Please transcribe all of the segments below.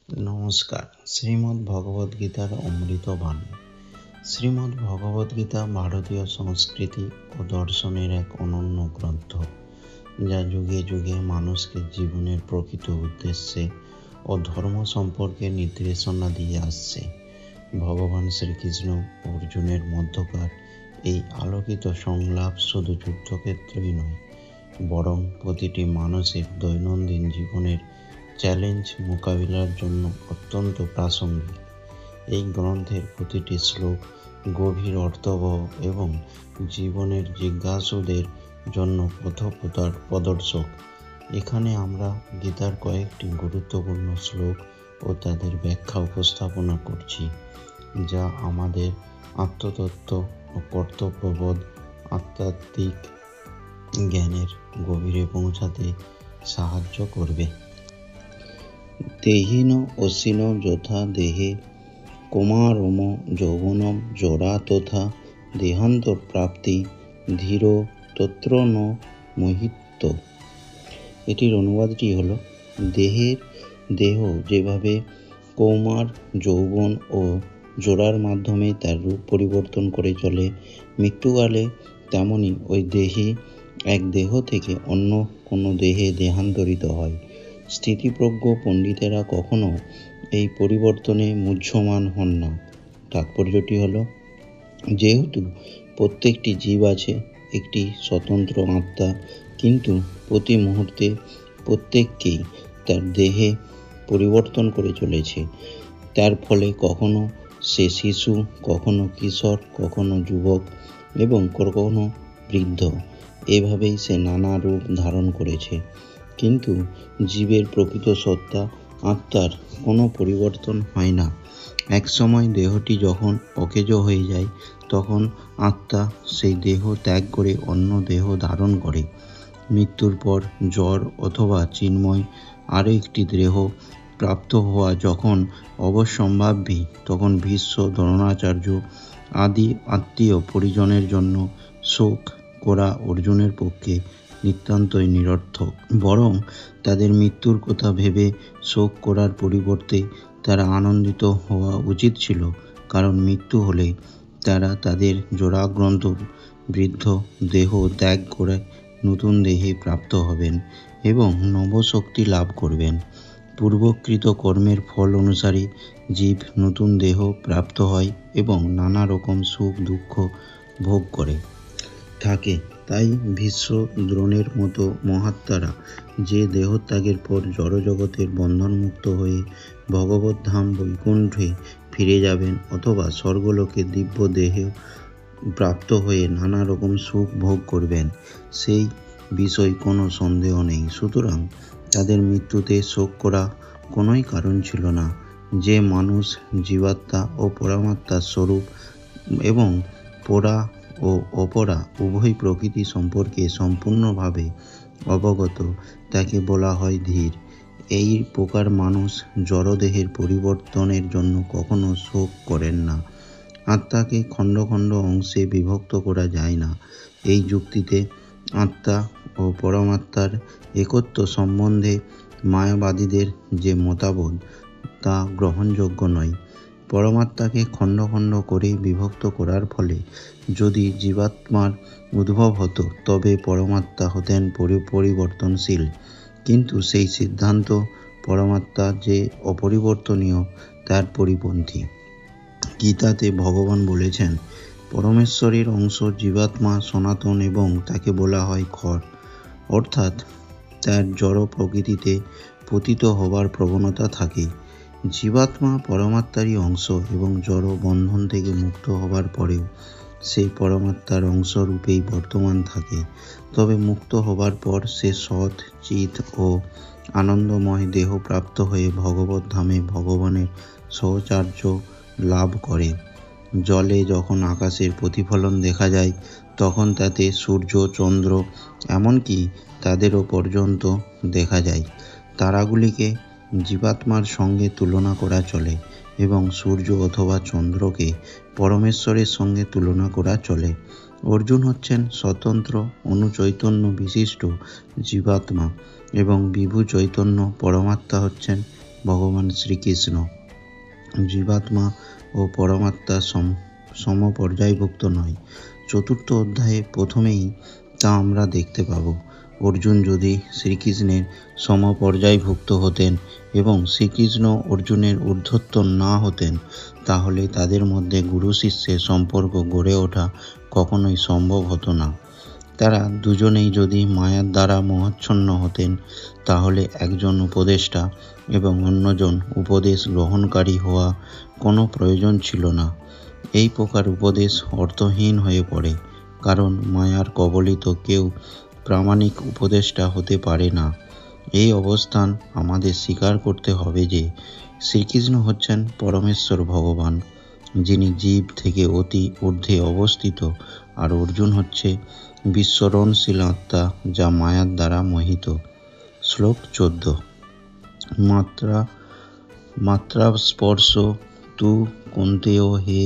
নমস্কার। শ্রীমদ্ ভগবদ গীতার অমৃত বাণী। শ্রীমদ্ ভগবদ গীতা ভারতীয় সংস্কৃতি ও দর্শনের এক অনন্য গ্রন্থ, যা যুগে যুগে মানুষকে জীবনের প্রকৃত উদ্দেশ্যে ও ধর্ম সম্পর্কে নির্দেশনা দিয়ে আসছে। ভগবান শ্রীকৃষ্ণ অর্জুনের মধ্যকার এই আলোকিত সংলাপ শুধু যুদ্ধক্ষেত্রেই নয়, বরং প্রতিটি মানুষের দৈনন্দিন জীবনের চ্যালেঞ্জ মোকাবিলার জন্য অত্যন্ত প্রাসঙ্গিক। এই গ্রন্থের প্রতিটি শ্লোক গভীর অর্থবহ এবং জীবনের জিজ্ঞাসুদের জন্য পথপ্রদর্শক। এখানে আমরা গীতার কয়েকটি গুরুত্বপূর্ণ শ্লোক ও তাদের ব্যাখ্যা উপস্থাপনা করছি, যা আমাদের আত্মতত্ত্ব ও কর্তব্যবোধ আধ্যাত্মিক জ্ঞানের গভীরে পৌঁছাতে সাহায্য করবে। দেহিন অসীন যথা দেহে কুমারম যৌবনম জরা তথা দেহান্তর প্রাপ্তি ধীর তত্র ন মোহিত। এটির অনুবাদটি হলো, দেহ যেভাবে কৌমার, যৌবন ও জোড়ার মাধ্যমে তার রূপ পরিবর্তন করে চলে, মৃত্যুকালে তেমনি ওই দেহী এক দেহ থেকে অন্য কোনো দেহে দেহান্তরিত হয়। স্থিতিপ্রজ্ঞ পণ্ডিতেরা কখনো এই পরিবর্তনে মুহ্যমান হন না। তাৎপর্যটি হলো, যেহেতু প্রত্যেকটি জীব আছে একটি স্বতন্ত্র আত্মা, কিন্তু প্রতি মুহূর্তে প্রত্যেককেই তার দেহে পরিবর্তন করে চলেছে। তার ফলে কখনো সে শিশু, কখনো কিশোর, কখনো যুবক এবং কখনো বৃদ্ধ, এভাবেই সে নানা রূপ ধারণ করেছে। কিন্তু জীবের প্রকৃত সত্তা আত্মার কোনো পরিবর্তন হয় না। একসময় দেহটি যখন অকেজ হয়ে যায়, তখন আত্মা সেই দেহ ত্যাগ করে অন্য দেহ ধারণ করে। মৃত্যুর পর জড় অথবা চিন্ময় আরও একটি দেহ প্রাপ্ত হওয়া যখন অবশ্যম্ভাবী, তখন ভীষ্ম, দ্রোণাচার্য আদি আত্মীয় পরিজনের জন্য শোক করা অর্জুনের পক্ষে নিতান্তই নিরর্থক। বরং তাদের মৃত্যুর কথা ভেবে শোক করার পরিবর্তে তারা আনন্দিত হওয়া উচিত ছিল, কারণ মৃত্যু হলে তারা তাদের জরাগ্রন্ত বৃদ্ধ দেহ ত্যাগ করে নতুন দেহে প্রাপ্ত হবেন এবং নবশক্তি লাভ করবেন। পূর্বকৃত কর্মের ফল অনুসারে জীব নতুন দেহ প্রাপ্ত হয় এবং নানা রকম সুখ দুঃখ ভোগ করে থাকে। তাই ভীষ্ম, দ্রোণের মতো মহাত্মারা যে দেহত্যাগের পর জড়জগতের বন্ধনমুক্ত হয়ে ভগবত ধাম বৈকুণ্ঠে ফিরে যাবেন অথবা স্বর্গলোকে দিব্য দেহে প্রাপ্ত হয়ে নানা রকম সুখ ভোগ করবেন, সেই বিষয়ে কোনো সন্দেহ নেই। সুতরাং তাদের মৃত্যুতে শোক করা কোনোই কারণ ছিল না। যে মানুষ জীবাত্মা ও পরমাত্মার স্বরূপ এবং পরা ও অপরা উভয় প্রকৃতি সম্পর্কে সম্পূর্ণভাবে অবগত, তাকে বলা হয় ধীর। এই প্রকার মানুষ জড়দেহের পরিবর্তনের জন্য কখনো শোক করেন না। আত্মাকে খণ্ড খণ্ড অংশে বিভক্ত করা যায় না। এই যুক্তিতে আত্মা ও পরমাত্মার একত্ব সম্বন্ধে মায়াবাদীদের যে মতবাদ, তা গ্রহণযোগ্য নয়। পরমাত্মাকে খণ্ড খণ্ড করে বিভক্ত করার ফলে যদি জীবাত্মার উদ্ভব হতো, তবে পরমাত্মা হতেন পরিবর্তনশীল। কিন্তু সেই সিদ্ধান্ত পরমাত্মা যে অপরিবর্তনীয় তার পরিপন্থী। গীতাতে ভগবান বলেছেন, পরমেশ্বরের অংশ জীবাত্মা সনাতন এবং তাকে বলা হয় ক্ষর, অর্থাৎ তার জড় প্রকৃতিতে পতিত হবার প্রবণতা থাকে। জীবাত্মা পরমাত্মারই অংশ এবং জড় বন্ধন থেকে মুক্ত হবার পরেও সেই পরমাত্মার অংশরূপেই বর্তমান থাকে। তবে মুক্ত হবার পর সে সৎ, চিৎ ও আনন্দময় দেহ প্রাপ্ত হয়ে ভগবত ধামে ভগবানের সহচর্য লাভ করে। জলে যখন আকাশের প্রতিফলন দেখা যায়, তখন তাতে সূর্য, চন্দ্র, এমনকি তাদেরও পর্যন্ত দেখা যায়। তারাগুলিকে জীবাত্মার সঙ্গে তুলনা করা চলে এবং সূর্য অথবা চন্দ্রকে পরমেশ্বরের সঙ্গে তুলনা করা চলে। অর্জুন হচ্ছেন স্বতন্ত্র অনুচৈতন্য বিশিষ্ট জীবাত্মা এবং বিভু চৈতন্য পরমাত্মা হচ্ছেন ভগবান শ্রীকৃষ্ণ জীবাত্মা ও পরমাত্মা সমপর্যায়ভুক্ত নয়। চতুর্থ অধ্যায়ে প্রথমেই তা আমরা দেখতে পাব। অর্জুন যদি শ্রীকৃষ্ণের সমপর্যায়ভুক্ত হতেন এবং শ্রীকৃষ্ণ অর্জুনের ঊর্ধ্বত্ব না হতেন, তাহলে তাদের মধ্যে গুরু শিষ্যের সম্পর্ক গড়ে ওঠা কখনোই সম্ভব হতো না। তারা দুজনেই যদি মায়ার দ্বারা মোহাচ্ছন্ন হতেন, তাহলে একজন উপদেষ্টা এবং অন্যজন উপদেশ গ্রহণকারী হওয়া কোনো প্রয়োজন ছিল না। এই প্রকার উপদেশ অর্থহীন হয়ে পড়ে, কারণ মায়ার কবলিত কেউ প্রামাণিক উপদেষ্টা হতে পারে না। এই অবস্থান আমাদের স্বীকার করতে হবে যে শ্রীকৃষ্ণ হচ্ছেন পরমেশ্বর ভগবান, যিনি জীব থেকে অতি ঊর্ধ্বে অবস্থিত, আর অর্জুন হচ্ছে বিস্মরণশীল আত্মা, যা মায়ার দ্বারা মোহিত। শ্লোক 14। মাত্রা স্পর্শ তু কন্তেয় হে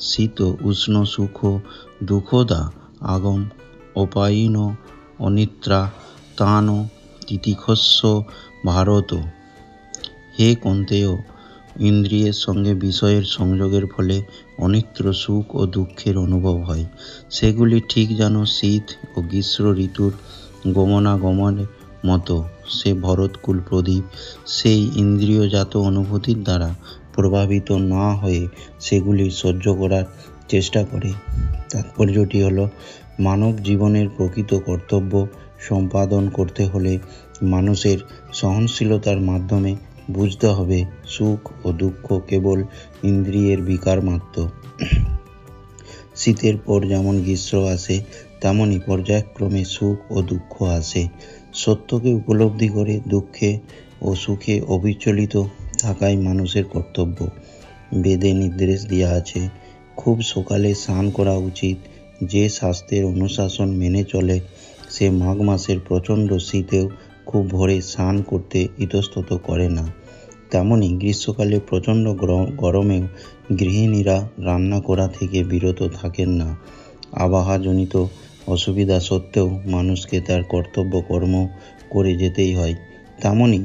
শীত উষ্ণ সুখ দুঃখদা আগম অপায়ীন অনিত্রা তান তিতিক্ষস্য ভারত। হে কন্তেয়, ইন্দ্রিয়ের সঙ্গে বিষয়ের সংযোগের ফলে অনিত্র সুখ ও দুঃখের অনুভব হয়। সেগুলি ঠিক যেন শীত ও গ্রীষ্ম ঋতুর গমনাগমনের মতো। সে ভরতকুল প্রদীপ সেই ইন্দ্রিয়জাত অনুভূতির দ্বারা প্রভাবিত না হয়ে সেগুলি সহ্য করার চেষ্টা করে। তাৎপর্যটি হলো, মানব জীবনের প্রকৃত কর্তব্য সম্পাদন করতে হলে মানুষের সহনশীলতার মাধ্যমে বুঝতে হবে সুখ ও দুঃখ কেবল ইন্দ্রিয়ের বিকার মাত্র। শীতের পর যেমন গ্রীষ্ম আসে, তেমনই পর্যায়ক্রমে সুখ ও দুঃখ আসে। সত্যকে উপলব্ধি করে দুঃখে ও সুখে অবিচলিত থাকাই মানুষের কর্তব্য। বেদে নির্দেশ দেওয়া আছে, খুব সকালে স্নান করা উচিত। যে স্বাস্থ্যের অনুশাসন মেনে চলে, সে মাঘ মাসের প্রচণ্ড শীতেও খুব ভোরে স্নান করতে ইতস্তত করে না। তেমনি গ্রীষ্মকালে প্রচণ্ড গরমেও গৃহিণীরা রান্না করা থেকে বিরত থাকেন না। আবহাওয়াজনিত অসুবিধা সত্ত্বেও মানুষকে তার কর্তব্য কর্ম করে যেতেই হয়। তেমনি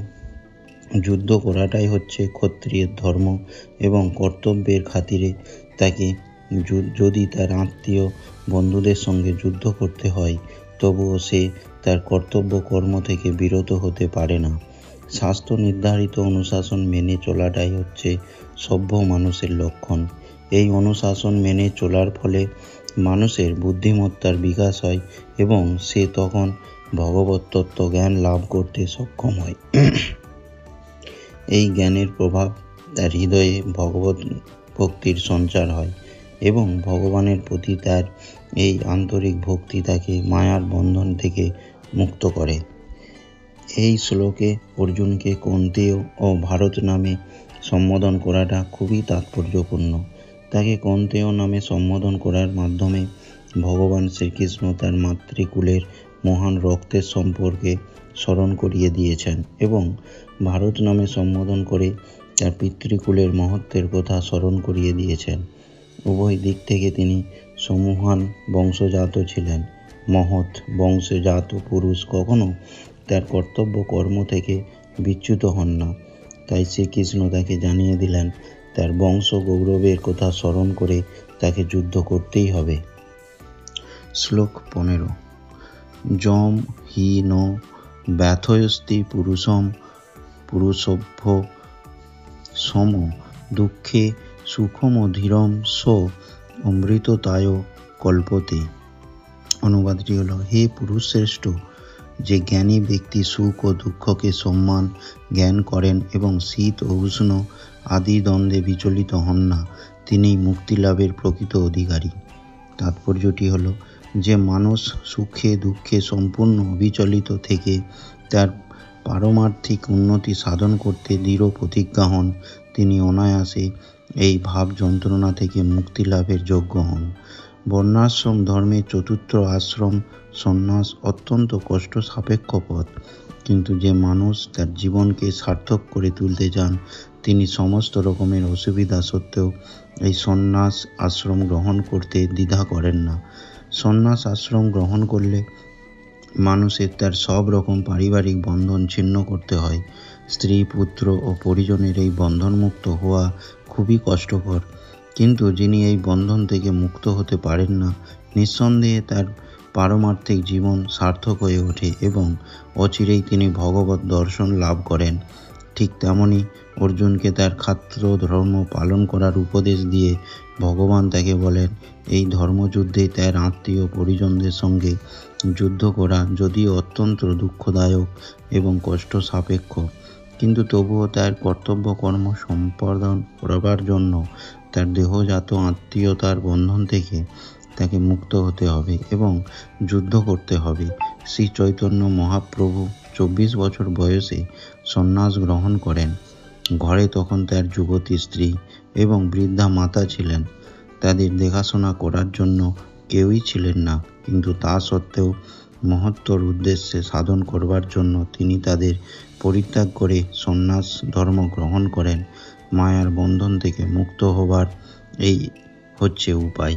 যুদ্ধ করাটাই হচ্ছে ক্ষত্রিয়ের ধর্ম, এবং কর্তব্যের খাতিরে তাকে যদি তার আত্মীয় বন্ধুদের সঙ্গে যুদ্ধ করতে হয়, তবুও সে তার কর্তব্য কর্ম থেকে বিরত হতে পারে না। শাস্ত্র নির্ধারিত অনুশাসন মেনে চলাটাই হচ্ছে সভ্য মানুষের লক্ষণ। এই অনুশাসন মেনে চলার ফলে মানুষের বুদ্ধিমত্তার বিকাশ হয় এবং সে তখন ভগবত তত্ত্ব জ্ঞান লাভ করতে সক্ষম হয়। এই জ্ঞানের প্রভাব তার হৃদয়ে ভগবত ভক্তির সঞ্চার হয় এবং ভগবানের প্রতি তার এই আন্তরিক ভক্তি তাকে মায়ার বন্ধন থেকে মুক্ত করে। এই শ্লোকে অর্জুনকে কন্তেয় ও ভারত নামে সম্বোধন করাটা খুবই তাৎপর্যপূর্ণ। তাকে কন্তেয় নামে সম্বোধন করার মাধ্যমে ভগবান শ্রীকৃষ্ণ তার মাতৃকুলের মহান রক্তের সম্পর্কে স্মরণ করিয়ে দিয়েছেন এবং ভারত নামে সম্বোধন করে তার পিতৃকুলের মহত্বের কথা স্মরণ করিয়ে দিয়েছেন। উভয় দিক থেকে তিনি সমূহান বংশজাত ছিলেন। মহৎ বংশজাত পুরুষ কখনো তার কর্তব্য কর্ম থেকে বিচ্যুত হন না। তাই শ্রীকৃষ্ণ তাকে জানিয়ে দিলেন, তার বংশ গৌরবের কথা স্মরণ করে তাকে যুদ্ধ করতেই হবে। শ্লোক 15। যম হি ন ব্যথয়স্তি পুরুষভ্য সম দুঃখে সুখমধীরম সো অমৃততায় কল্পতে। অনুবাদটি হলো, হে পুরুষ শ্রেষ্ঠ, যে জ্ঞানী ব্যক্তি সুখ ও দুঃখকে সম্মান জ্ঞান করেন এবং শীত ও উষ্ণ আদি দ্বন্দ্বে বিচলিত হন না, তিনি মুক্তি লাভের প্রকৃত অধিকারী। তাৎপর্যটি হলো, যে মানুষ সুখে দুঃখে সম্পূর্ণ অবিচলিত থেকে তার পারমার্থিক উন্নতি সাধন করতে দৃঢ় প্রতিজ্ঞা হন, তিনি অনায়াসে এই ভাব যন্ত্রণা থেকে মুক্তি লাভের যোগ্য হন। বর্ণাশ্রম ধর্মের চতুর্থ আশ্রম সন্ন্যাস অত্যন্ত কষ্ট সাপেক্ষ পথ, কিন্তু যে মানুষ তার জীবনকে সার্থক করে তুলতে চান, তিনি সমস্ত রকমের অসুবিধা সত্ত্বেও এই সন্ন্যাস আশ্রম গ্রহণ করতে দ্বিধা করেন না। সন্ন্যাস আশ্রম গ্রহণ করলে মানুষের তার সব রকম পারিবারিক বন্ধন ছিন্ন করতে হয়। স্ত্রী, পুত্র ও পরিজনের এই বন্ধনমুক্ত হওয়া খুবই কষ্টকর, কিন্তু যিনি এই বন্ধন থেকে মুক্ত হতে পারেন না, নিঃসন্দেহে তার পারমার্থিক জীবন সার্থক হয়ে ওঠে এবং অচিরেই তিনি ভগবত দর্শন লাভ করেন। ঠিক তেমনি অর্জুনকে তার ক্ষাত্র ধর্ম পালন করার উপদেশ দিয়ে ভগবান তাকে বলেন, এই ধর্মযুদ্ধে তার আত্মীয় পরিজনদের সঙ্গে যুদ্ধ করা যদিও অত্যন্ত দুঃখদায়ক এবং কষ্ট সাপেক্ষ, কিন্তু তবুও তার কর্তব্য কর্ম সম্পাদন করবার জন্য তার দেহজাত আত্মীয়তার বন্ধন থেকে তাকে মুক্ত হতে হবে এবং যুদ্ধ করতে হবে। শ্রী চৈতন্য মহাপ্রভু 24 বছর বয়সে সন্ন্যাস গ্রহণ করেন। ঘরে তখন তার যুবতী স্ত্রী এবং বৃদ্ধা মাতা ছিলেন। তাদের দেখাশোনা করার জন্য কেউই ছিলেন না, কিন্তু তা সত্ত্বেও মহত্তর উদ্দেশ্যে সাধন করবার জন্য তিনি তাদের পরিত্যাগ করে সন্ন্যাস ধর্ম গ্রহণ করেন। মায়ার বন্ধন থেকে মুক্ত হবার এই হচ্ছে উপায়।